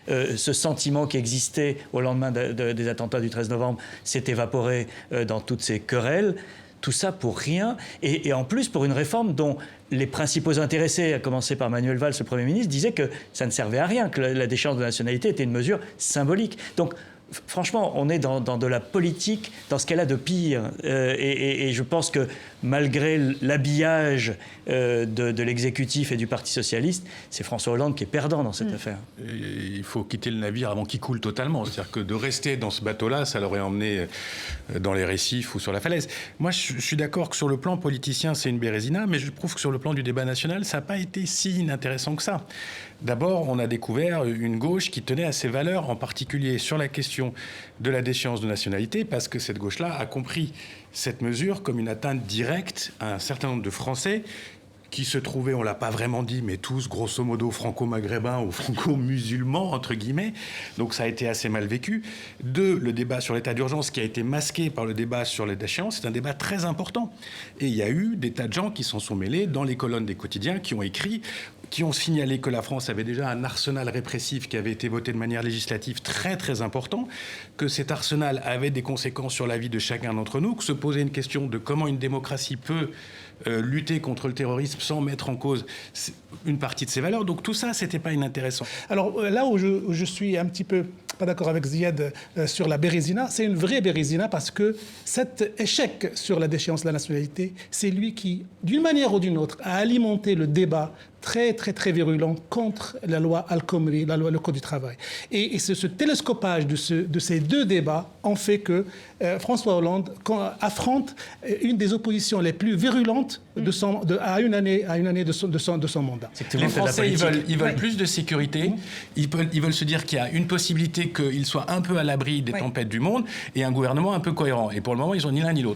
Ce sentiment qui existait au lendemain des attentats du 13 novembre s'est évaporé dans toutes ces querelles. Tout ça pour rien, et en plus pour une réforme dont les principaux intéressés, à commencer par Manuel Valls, le Premier ministre, disaient que ça ne servait à rien, que la déchéance de nationalité était une mesure symbolique. Donc franchement, on est dans de la politique, dans ce qu'elle a de pire. Et je pense que malgré l'habillage de l'exécutif et du Parti socialiste, c'est François Hollande qui est perdant dans cette affaire. Il faut quitter le navire avant qu'il coule totalement. C'est-à-dire que de rester dans ce bateau-là, ça l'aurait emmené dans les récifs ou sur la falaise. Moi, je suis d'accord que sur le plan politicien, c'est une bérésina, mais je trouve que sur le plan du débat national, ça n'a pas été si inintéressant que ça. D'abord, on a découvert une gauche qui tenait à ses valeurs, en particulier sur la question de la déchéance de nationalité, parce que cette gauche-là a compris cette mesure comme une atteinte directe à un certain nombre de Français qui se trouvaient, on ne l'a pas vraiment dit, mais tous, grosso modo, franco-maghrébins ou franco-musulmans, entre guillemets. Donc ça a été assez mal vécu. Deux, le débat sur l'état d'urgence qui a été masqué par le débat sur les déchéances, c'est un débat très important. Et il y a eu des tas de gens qui s'en sont mêlés dans les colonnes des quotidiens, qui ont écrit, qui ont signalé que la France avait déjà un arsenal répressif qui avait été voté de manière législative très très important, que cet arsenal avait des conséquences sur la vie de chacun d'entre nous, que se posait une question de comment une démocratie peut lutter contre le terrorisme sans mettre en cause une partie de ses valeurs. Donc tout ça, c'était pas inintéressant. Alors là où je suis un petit peu pas d'accord avec Ziad sur la bérésina, c'est une vraie bérésina parce que cet échec sur la déchéance de la nationalité, c'est lui qui, d'une manière ou d'une autre, a alimenté le débat très, très, très virulent contre la loi Al-Khomri, la loi, le Code du travail. Et ce télescopage de ces deux débats en fait que François Hollande affronte une des oppositions les plus virulentes à une année de son mandat. Les Français, ils veulent plus de sécurité. Ils veulent se dire qu'il y a une possibilité qu'ils soient un peu à l'abri des tempêtes du monde et un gouvernement un peu cohérent. Et pour le moment, ils n'ont ni l'un ni l'autre.